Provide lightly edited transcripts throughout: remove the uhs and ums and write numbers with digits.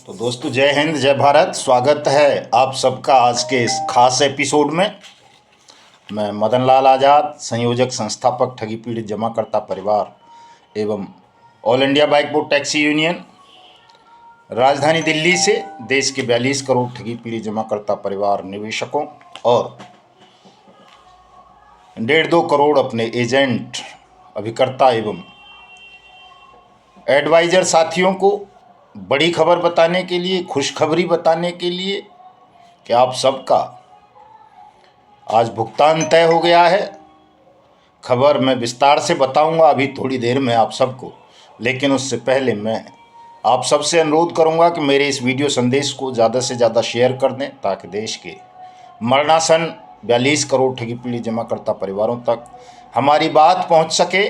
तो दोस्तों, जय हिंद जय भारत। स्वागत है आप सबका आज के इस खास एपिसोड में। मैं मदन लाल आज़ाद, संयोजक संस्थापक ठगी पीड़ित जमाकर्ता परिवार एवं all India bike board taxi union, राजधानी दिल्ली से देश के 42 करोड़ ठगी पीड़ित जमाकर्ता परिवार निवेशकों और 1.5-2 करोड़ अपने एजेंट, अभिकर्ता एवं एडवाइज़र साथियों को बड़ी खबर बताने के लिए, खुशखबरी बताने के लिए कि आप सबका आज भुगतान तय हो गया है। खबर मैं विस्तार से बताऊंगा अभी थोड़ी देर में आप सबको, लेकिन उससे पहले मैं आप सबसे अनुरोध करूंगा कि मेरे इस वीडियो संदेश को ज़्यादा से ज़्यादा शेयर कर दें ताकि देश के मरणासन 42 करोड़ ठगी पीड़ित जमाकर्ता परिवारों तक हमारी बात पहुंच सके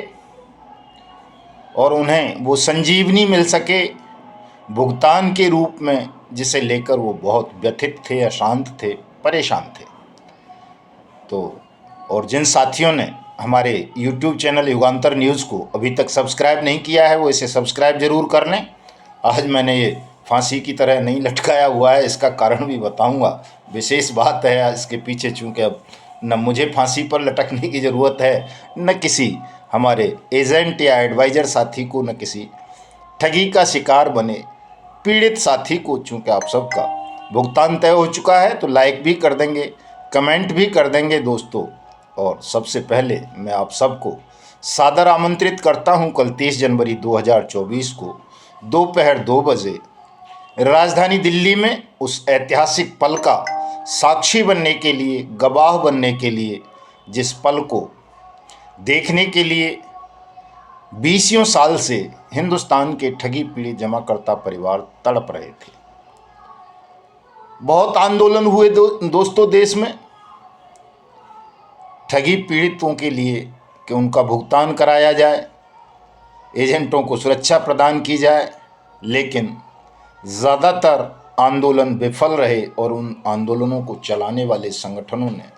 और उन्हें वो संजीवनी मिल सके भुगतान के रूप में, जिसे लेकर वो बहुत व्यथित थे, अशांत थे, परेशान थे। तो और जिन साथियों ने हमारे YouTube चैनल युगांतर न्यूज़ को अभी तक सब्सक्राइब नहीं किया है वो इसे सब्सक्राइब ज़रूर कर लें। आज मैंने ये फांसी की तरह नहीं लटकाया हुआ है, इसका कारण भी बताऊंगा। विशेष बात है इसके पीछे, चूँकि अब न मुझे फांसी पर लटकने की ज़रूरत है, न किसी हमारे एजेंट या एडवाइज़र साथी को, न किसी ठगी का शिकार बने पीड़ित साथी को। चूँकि आप सबका भुगतान तय हो चुका है तो लाइक भी कर देंगे, कमेंट भी कर देंगे दोस्तों। और सबसे पहले मैं आप सबको सादर आमंत्रित करता हूं कल 30 जनवरी 2024 को दोपहर 2 बजे राजधानी दिल्ली में उस ऐतिहासिक पल का साक्षी बनने के लिए, गवाह बनने के लिए, जिस पल को देखने के लिए 20 साल से हिंदुस्तान के ठगी पीड़ित जमाकर्ता परिवार तड़प रहे थे। बहुत आंदोलन हुए दोस्तों देश में ठगी पीड़ितों के लिए कि उनका भुगतान कराया जाए, एजेंटों को सुरक्षा प्रदान की जाए, लेकिन ज़्यादातर आंदोलन विफल रहे और उन आंदोलनों को चलाने वाले संगठनों ने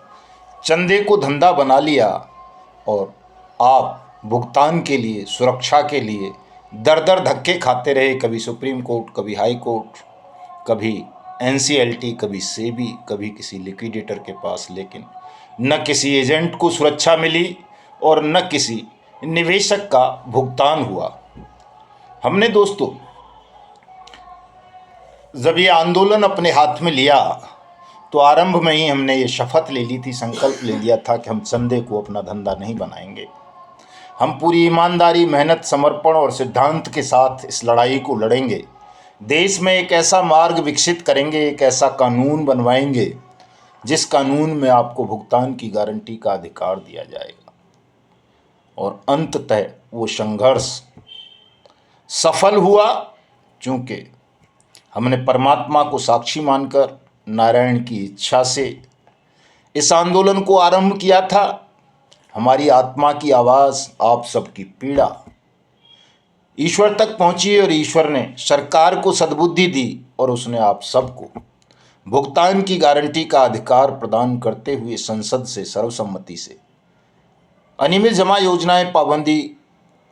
चंदे को धंधा बना लिया और आप भुगतान के लिए, सुरक्षा के लिए दर दर धक्के खाते रहे। कभी सुप्रीम कोर्ट, कभी हाई कोर्ट, कभी NCLT, कभी सेबी, कभी किसी लिक्विडेटर के पास, लेकिन न किसी एजेंट को सुरक्षा मिली और न किसी निवेशक का भुगतान हुआ। हमने दोस्तों जब ये आंदोलन अपने हाथ में लिया तो आरंभ में ही हमने ये शपथ ले ली थी, संकल्प ले लिया था कि हम चंदे को अपना धंधा नहीं बनाएंगे। हम पूरी ईमानदारी, मेहनत, समर्पण और सिद्धांत के साथ इस लड़ाई को लड़ेंगे। देश में एक ऐसा मार्ग विकसित करेंगे, एक ऐसा कानून बनवाएंगे जिस कानून में आपको भुगतान की गारंटी का अधिकार दिया जाएगा। और अंततः वो संघर्ष सफल हुआ, क्योंकि हमने परमात्मा को साक्षी मानकर, नारायण की इच्छा से इस आंदोलन को आरंभ किया था। हमारी आत्मा की आवाज़, आप सबकी पीड़ा ईश्वर तक पहुंची और ईश्वर ने सरकार को सद्बुद्धि दी और उसने आप सबको भुगतान की गारंटी का अधिकार प्रदान करते हुए संसद से सर्वसम्मति से अनियमित जमा योजनाएं पाबंदी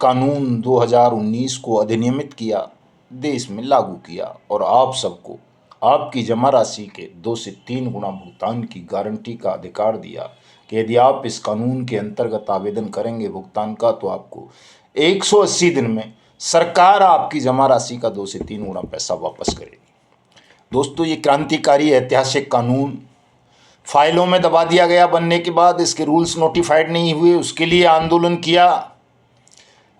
कानून 2019 को अधिनियमित किया, देश में लागू किया और आप सबको आपकी जमा राशि के 2 से 3 गुना भुगतान की गारंटी का अधिकार दिया कि यदि आप इस कानून के अंतर्गत आवेदन करेंगे भुगतान का, तो आपको 180 दिन में सरकार आपकी जमा राशि का 2 से 3 गुना पैसा वापस करेगी। दोस्तों, ये क्रांतिकारी ऐतिहासिक कानून फाइलों में दबा दिया गया। बनने के बाद इसके रूल्स नोटिफाइड नहीं हुए, उसके लिए आंदोलन किया।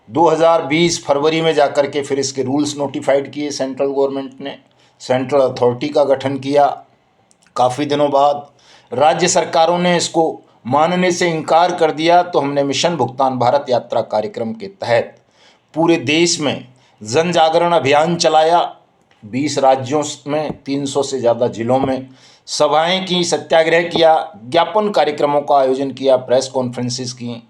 2020 फरवरी में जाकर के फिर इसके रूल्स नोटिफाइड किए सेंट्रल गवर्नमेंट ने, सेंट्रल अथॉरिटी का गठन किया। काफ़ी दिनों बाद राज्य सरकारों ने इसको मानने से इनकार कर दिया, तो हमने मिशन भुगतान भारत यात्रा कार्यक्रम के तहत पूरे देश में जन जागरण अभियान चलाया। 20 राज्यों में 300 से ज़्यादा जिलों में सभाएं की, सत्याग्रह किया, ज्ञापन कार्यक्रमों का आयोजन किया, प्रेस कॉन्फ्रेंसेस की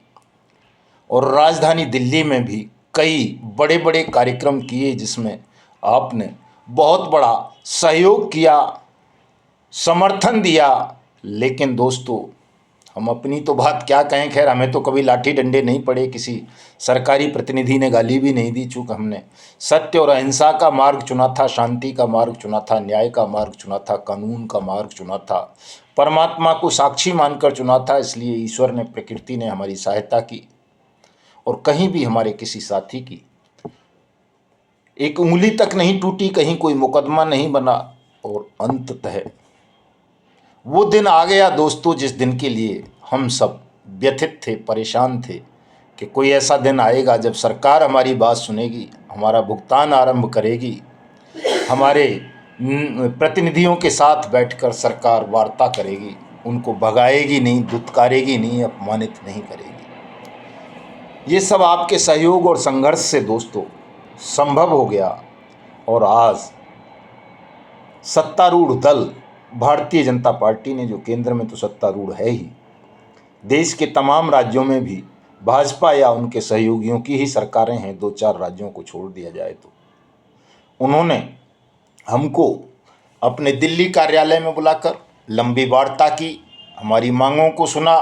और राजधानी दिल्ली में भी कई बड़े बड़े कार्यक्रम किए जिसमें आपने बहुत बड़ा सहयोग किया, समर्थन दिया। लेकिन दोस्तों, हम अपनी तो बात क्या कहें, खैर हमें तो कभी लाठी डंडे नहीं पड़े, किसी सरकारी प्रतिनिधि ने गाली भी नहीं दी, चूँकि हमने सत्य और अहिंसा का मार्ग चुना था, शांति का मार्ग चुना था, न्याय का मार्ग चुना था, कानून का मार्ग चुना था, परमात्मा को साक्षी मानकर चुना था। इसलिए ईश्वर ने, प्रकृति ने हमारी सहायता की और कहीं भी हमारे किसी साथी की एक उंगली तक नहीं टूटी, कहीं कोई मुकदमा नहीं बना। और अंततः वो दिन आ गया दोस्तों, जिस दिन के लिए हम सब व्यथित थे, परेशान थे कि कोई ऐसा दिन आएगा जब सरकार हमारी बात सुनेगी, हमारा भुगतान आरंभ करेगी, हमारे प्रतिनिधियों के साथ बैठकर सरकार वार्ता करेगी, उनको भगाएगी नहीं, दुत्कारेगी नहीं, अपमानित नहीं करेगी। ये सब आपके सहयोग और संघर्ष से दोस्तों संभव हो गया। और आज सत्तारूढ़ दल भारतीय जनता पार्टी ने, जो केंद्र में तो सत्तारूढ़ है ही, देश के तमाम राज्यों में भी भाजपा या उनके सहयोगियों की ही सरकारें हैं, 2-4 राज्यों को छोड़ दिया जाए तो। उन्होंने हमको अपने दिल्ली कार्यालय में बुलाकर लंबी वार्ता की, हमारी मांगों को सुना।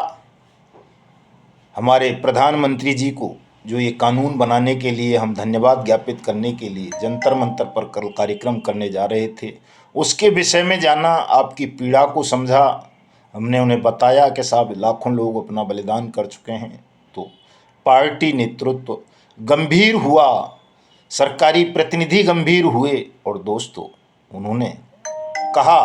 हमारे प्रधानमंत्री जी को, जो ये कानून बनाने के लिए हम धन्यवाद ज्ञापित करने के लिए जंतर मंतर पर कल कार्यक्रम करने जा रहे थे, उसके विषय में जाना, आपकी पीड़ा को समझा। हमने उन्हें बताया कि साहब लाखों लोग अपना बलिदान कर चुके हैं। तो पार्टी नेतृत्व गंभीर हुआ, सरकारी प्रतिनिधि गंभीर हुए और दोस्तों उन्होंने कहा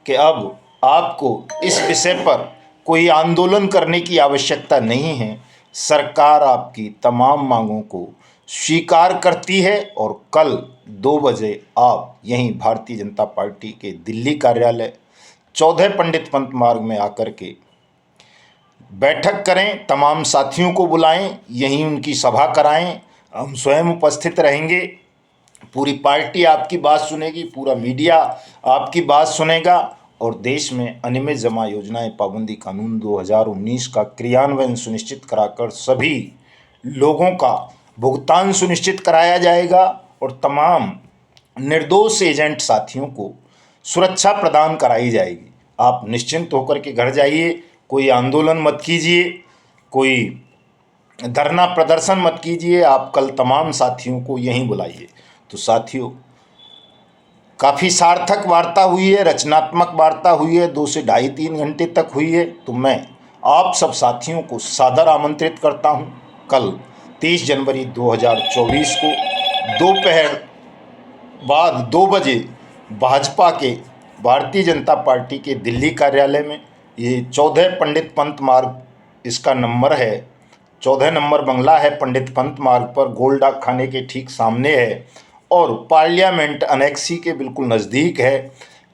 कि अब आपको इस विषय पर कोई आंदोलन करने की आवश्यकता नहीं है, सरकार आपकी तमाम मांगों को स्वीकार करती है और कल 2 बजे आप यहीं भारतीय जनता पार्टी के दिल्ली कार्यालय 14 पंडित पंत मार्ग में आकर के बैठक करें, तमाम साथियों को बुलाएं, यहीं उनकी सभा कराएं, हम स्वयं उपस्थित रहेंगे, पूरी पार्टी आपकी बात सुनेगी, पूरा मीडिया आपकी बात सुनेगा और देश में अनियमित जमा योजनाएं पाबंदी कानून 2019 का क्रियान्वयन सुनिश्चित कराकर सभी लोगों का भुगतान सुनिश्चित कराया जाएगा और तमाम निर्दोष एजेंट साथियों को सुरक्षा प्रदान कराई जाएगी। आप निश्चिंत होकर के घर जाइए, कोई आंदोलन मत कीजिए, कोई धरना प्रदर्शन मत कीजिए, आप कल तमाम साथियों को यहीं बुलाइए। तो साथियों, काफ़ी सार्थक वार्ता हुई है, रचनात्मक वार्ता हुई है, 2 से ढाई 3 घंटे तक हुई है। तो मैं आप सब साथियों को सादर आमंत्रित करता हूं, कल 23 जनवरी 2024 को दोपहर बाद 2 बजे भाजपा के, भारतीय जनता पार्टी के दिल्ली कार्यालय में, ये 14 पंडित पंत मार्ग इसका नंबर है, 14 नंबर बंगला है पंडित पंत मार्ग पर, गोल डाक खाने के ठीक सामने है और पार्लियामेंट अनेक्सी के बिल्कुल नज़दीक है,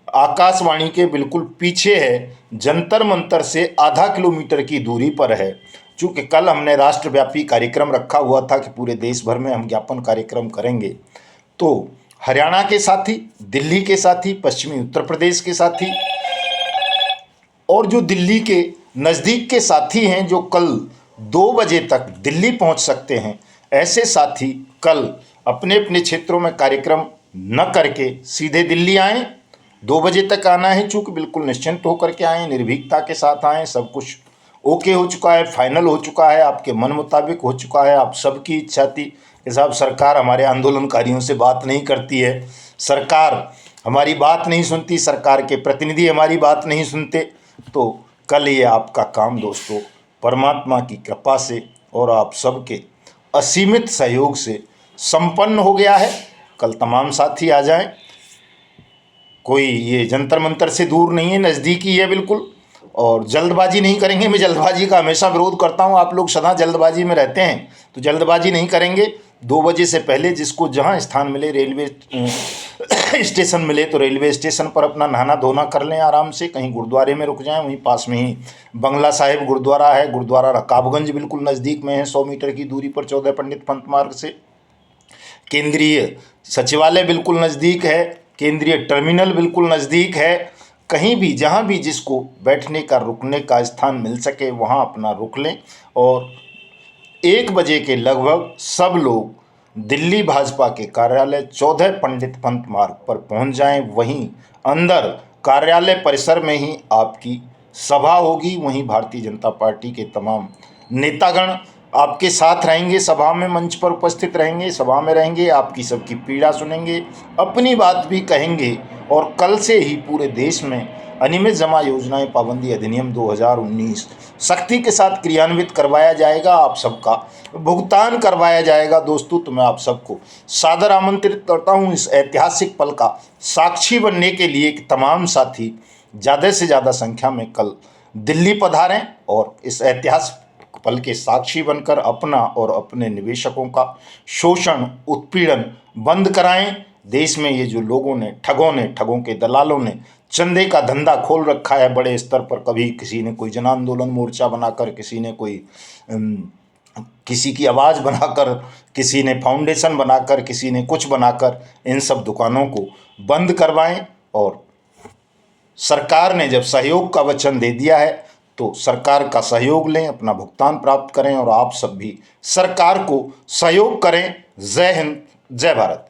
आकाशवाणी के बिल्कुल पीछे है, जंतर मंतर से आधा किलोमीटर की दूरी पर है। चूँकि कल हमने राष्ट्रव्यापी कार्यक्रम रखा हुआ था कि पूरे देश भर में हम ज्ञापन कार्यक्रम करेंगे, तो हरियाणा के साथी, दिल्ली के साथी, पश्चिमी उत्तर प्रदेश के साथी और जो दिल्ली के नज़दीक के साथी हैं, जो कल 2 बजे तक दिल्ली पहुंच सकते हैं, ऐसे साथी कल अपने अपने क्षेत्रों में कार्यक्रम न करके सीधे दिल्ली आएँ। 2 बजे तक आना है, चूँकि बिल्कुल निश्चिंत होकर के आएँ, निर्भीकता के साथ आएँ। सब कुछ ओके हो चुका है, फाइनल हो चुका है, आपके मन मुताबिक हो चुका है। आप सबकी इच्छा थी कि साहब सरकार हमारे आंदोलनकारियों से बात नहीं करती है, सरकार हमारी बात नहीं सुनती, सरकार के प्रतिनिधि हमारी बात नहीं सुनते। तो कल ये आपका काम दोस्तों परमात्मा की कृपा से और आप सबके असीमित सहयोग से संपन्न हो गया है। कल तमाम साथी आ जाएं, कोई ये जंतर मंतर से दूर नहीं है, नज़दीकी है बिल्कुल। और जल्दबाजी नहीं करेंगे, मैं जल्दबाजी का हमेशा विरोध करता हूँ, आप लोग सदा जल्दबाजी में रहते हैं, तो जल्दबाजी नहीं करेंगे। 2 बजे से पहले जिसको जहाँ स्थान मिले, रेलवे स्टेशन मिले तो रेलवे स्टेशन पर अपना नहाना धोना कर लें आराम से, कहीं गुरुद्वारे में रुक जाएं, वहीं पास में ही बंगला साहिब गुरुद्वारा है, गुरुद्वारा रकाबगंज बिल्कुल नज़दीक में है, 100 मीटर की दूरी पर 14 पंडित पंत मार्ग से। केंद्रीय सचिवालय बिल्कुल नज़दीक है, केंद्रीय टर्मिनल बिल्कुल नज़दीक है। कहीं भी जहाँ भी जिसको बैठने का, रुकने का स्थान मिल सके वहाँ अपना रुक लें और 1 बजे के लगभग सब लोग दिल्ली भाजपा के कार्यालय 14 पंडित पंत मार्ग पर पहुँच जाएं। वहीं अंदर कार्यालय परिसर में ही आपकी सभा होगी, वहीं भारतीय जनता पार्टी के तमाम नेतागण आपके साथ रहेंगे, सभा में मंच पर उपस्थित रहेंगे, सभा में रहेंगे, आपकी सबकी पीड़ा सुनेंगे, अपनी बात भी कहेंगे। और कल से ही पूरे देश में अनियमित जमा योजनाएं पाबंदी अधिनियम 2019 सख्ती के साथ क्रियान्वित करवाया जाएगा, आप सबका भुगतान करवाया जाएगा। दोस्तों, तो मैं आप सबको सादर आमंत्रित करता हूं इस ऐतिहासिक पल का साक्षी बनने के लिए कि तमाम साथी ज़्यादा से ज़्यादा संख्या में कल दिल्ली पधारें और इस ऐतिहासिक पल के साक्षी बनकर अपना और अपने निवेशकों का शोषण उत्पीड़न बंद कराएं। देश में ये जो लोगों ने ठगों के दलालों ने चंदे का धंधा खोल रखा है बड़े स्तर पर, कभी किसी ने कोई जन आंदोलन मोर्चा बनाकर, किसी ने कोई किसी की आवाज़ बनाकर, किसी ने फाउंडेशन बनाकर, किसी ने कुछ बनाकर, इन सब दुकानों को बंद करवाएं। और सरकार ने जब सहयोग का वचन दे दिया है तो सरकार का सहयोग लें, अपना भुगतान प्राप्त करें और आप सब भी सरकार को सहयोग करें। जय हिंद, जय भारत।